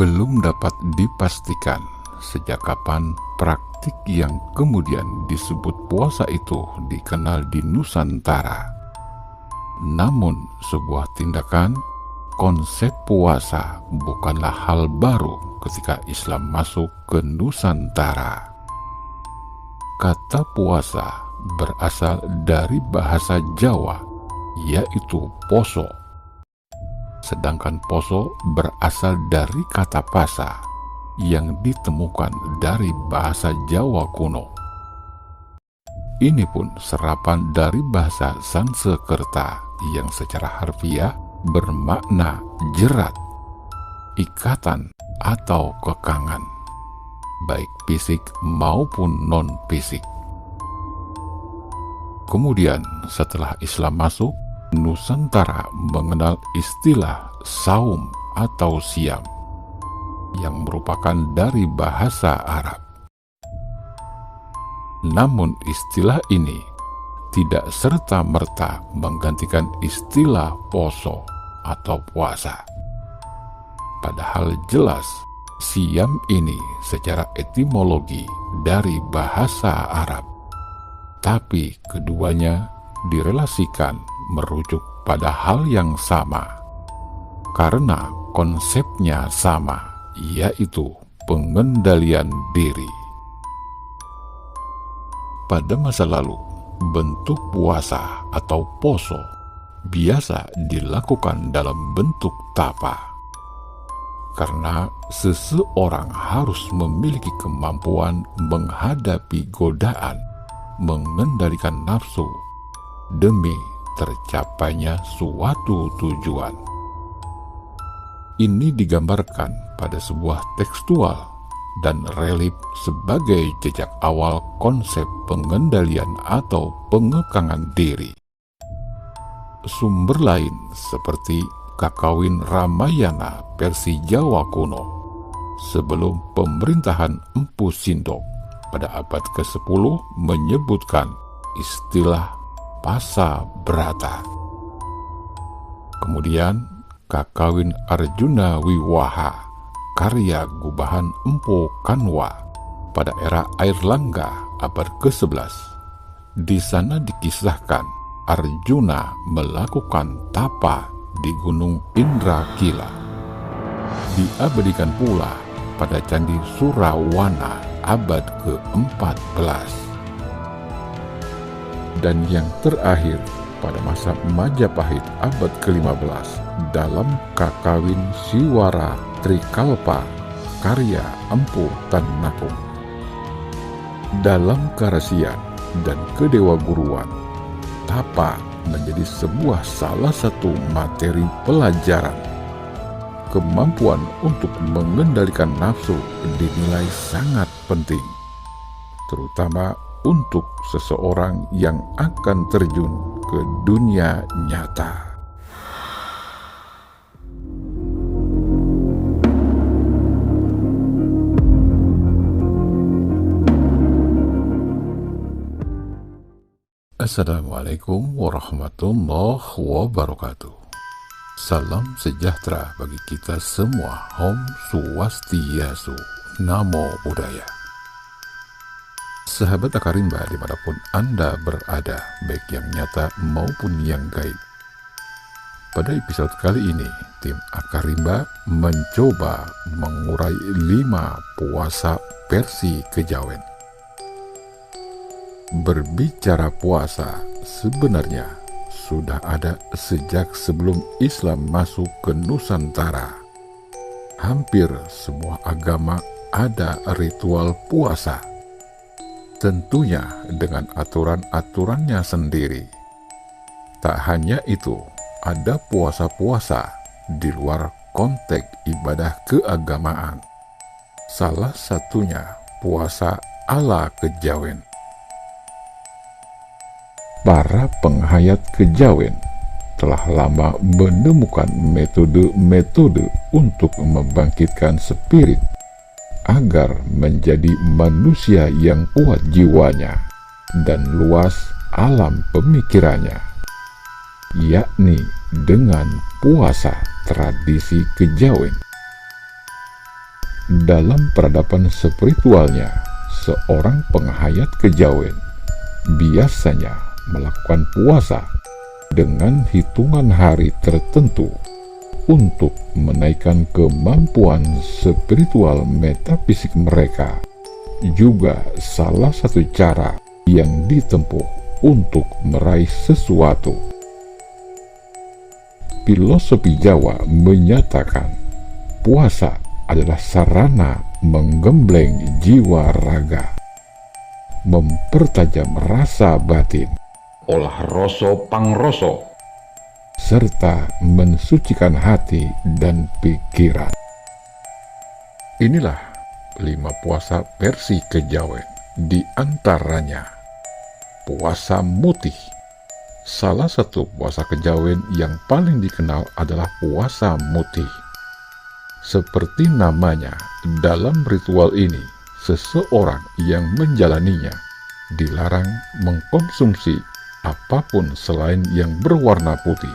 Belum dapat dipastikan sejak kapan praktik yang kemudian disebut puasa itu dikenal di Nusantara. Namun sebuah tindakan, konsep puasa bukanlah hal baru ketika Islam masuk ke Nusantara. Kata puasa berasal dari bahasa Jawa, yaitu poso. Sedangkan poso berasal dari kata pasa yang ditemukan dari bahasa Jawa kuno. Ini pun serapan dari bahasa Sanskerta yang secara harfiah bermakna jerat, ikatan atau kekangan, baik fisik maupun non-fisik. Kemudian setelah Islam masuk, Nusantara mengenal istilah saum atau siam yang merupakan dari bahasa Arab. Namun istilah ini tidak serta-merta menggantikan istilah poso atau puasa. Padahal jelas siam ini secara etimologi dari bahasa Arab, tapi keduanya direlasikan merujuk pada hal yang sama, karena konsepnya sama, yaitu pengendalian diri. Pada masa lalu, bentuk puasa atau poso biasa dilakukan dalam bentuk tapa, karena seseorang harus memiliki kemampuan menghadapi godaan, mengendalikan nafsu, demi tercapainya suatu tujuan. Ini digambarkan pada sebuah tekstual dan relief sebagai jejak awal konsep pengendalian atau pengekangan diri. Sumber lain seperti Kakawin Ramayana versi Jawa kuno sebelum pemerintahan Empu Sindok pada abad ke-10 menyebutkan istilah Pasa Brata. Kemudian Kakawin Arjuna Wiwaha karya Gubahan Empu Kanwa pada era Airlangga abad ke-11. Di sana dikisahkan Arjuna melakukan tapa di Gunung Indrakila. Diabadikan pula pada Candi Surawana abad ke-14. Dan yang terakhir pada masa Majapahit abad ke-15 dalam Kakawin Siwara Trikalpa karya Empu Tannakung. Dalam Karasian dan Kedewa Guruan, tapa menjadi sebuah salah satu materi pelajaran. Kemampuan untuk mengendalikan nafsu dinilai sangat penting, terutama untuk seseorang yang akan terjun ke dunia nyata. Assalamualaikum warahmatullahi wabarakatuh. Salam sejahtera bagi kita semua. Om Swastiastu, Namo Buddhaya. Sahabat Akarimba dimanapun Anda berada, baik yang nyata maupun yang gaib. Pada episode kali ini, tim Akarimba mencoba mengurai 5 puasa versi kejawen. Berbicara puasa, sebenarnya sudah ada sejak sebelum Islam masuk ke Nusantara. Hampir semua agama ada ritual puasa, tentunya dengan aturan-aturannya sendiri. Tak hanya itu, ada puasa-puasa di luar konteks ibadah keagamaan. Salah satunya puasa ala kejawen. Para penghayat kejawen telah lama menemukan metode-metode untuk membangkitkan spirit agar menjadi manusia yang kuat jiwanya dan luas alam pemikirannya, yakni dengan puasa tradisi kejawen. Dalam peradaban spiritualnya, seorang penghayat kejawen biasanya melakukan puasa dengan hitungan hari tertentu untuk menaikkan kemampuan spiritual metafisik mereka. Juga salah satu cara yang ditempuh untuk meraih sesuatu. Filosofi Jawa menyatakan puasa adalah sarana menggembleng jiwa raga, mempertajam rasa batin, olah rasa pangrasa, serta mensucikan hati dan pikiran. Inilah 5 puasa versi kejawen, di antaranya puasa mutih. Salah satu puasa kejawen yang paling dikenal adalah puasa mutih. Seperti namanya, dalam ritual ini, seseorang yang menjalaninya dilarang mengkonsumsi apapun selain yang berwarna putih.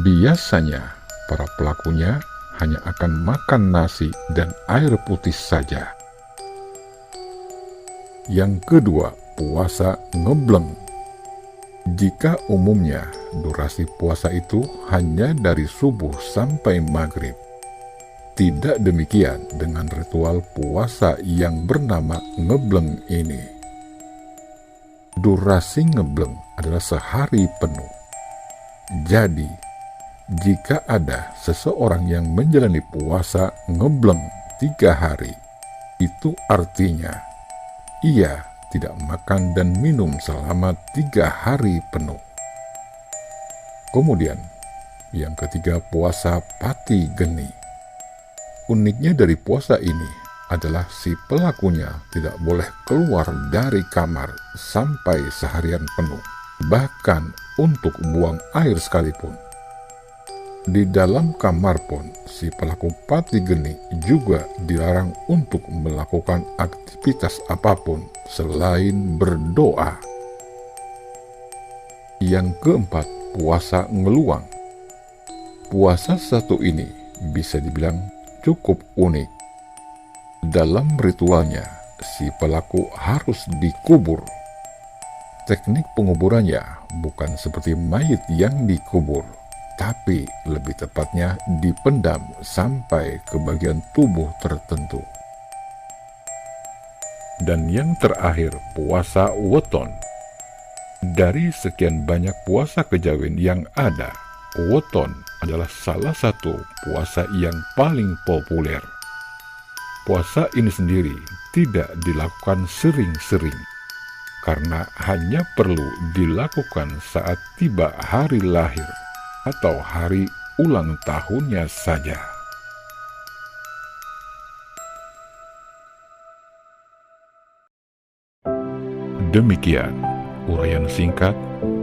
Biasanya, para pelakunya hanya akan makan nasi dan air putih saja. Yang kedua, puasa ngebleng. Jika umumnya durasi puasa itu hanya dari subuh sampai maghrib, tidak demikian dengan ritual puasa yang bernama ngebleng ini. Durasi ngebleng adalah sehari penuh. Jadi, jika ada seseorang yang menjalani puasa ngebleng 3 hari, itu artinya ia tidak makan dan minum selama 3 hari penuh. Kemudian, yang ketiga, puasa pati geni. Uniknya dari puasa ini adalah si pelakunya tidak boleh keluar dari kamar sampai seharian penuh, bahkan untuk buang air sekalipun. Di dalam kamar pun, si pelaku pati geni juga dilarang untuk melakukan aktivitas apapun selain berdoa. Yang keempat, puasa ngeluang. Puasa satu ini bisa dibilang cukup unik. Dalam ritualnya, si pelaku harus dikubur. Teknik penguburannya bukan seperti mayit yang dikubur, tapi lebih tepatnya dipendam sampai ke bagian tubuh tertentu. Dan yang terakhir, puasa weton. Dari sekian banyak puasa kejawen yang ada, weton adalah salah satu puasa yang paling populer. Puasa ini sendiri tidak dilakukan sering-sering, karena hanya perlu dilakukan saat tiba hari lahir atau hari ulang tahunnya saja. Demikian uraian singkat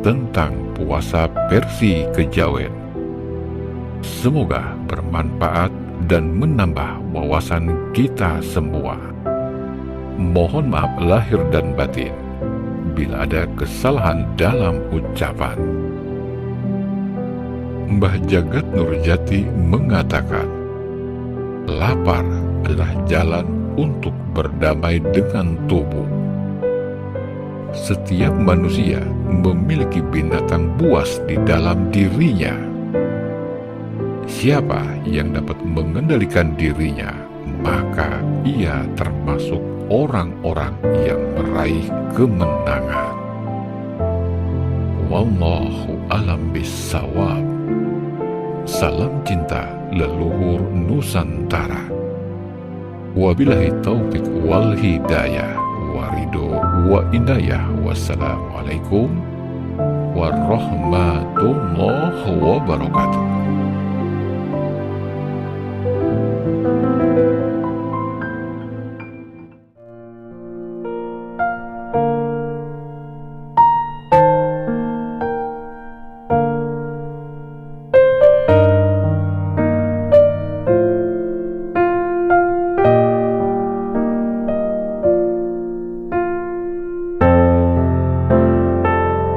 tentang puasa versi kejawen. Semoga bermanfaat dan menambah wawasan kita semua. Mohon maaf lahir dan batin bila ada kesalahan dalam ucapan. Mbah Jagat Nurjati mengatakan, lapar adalah jalan untuk berdamai dengan tubuh. Setiap manusia memiliki binatang buas di dalam dirinya. Siapa yang dapat mengendalikan dirinya, maka ia termasuk orang-orang yang meraih kemenangan. Wallahu a'lam bishawab. Salam cinta leluhur Nusantara. Wabillahi taufik wal hidayah, warido wa indayah. Wassalamualaikum warahmatullahi wabarakatuh.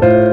you.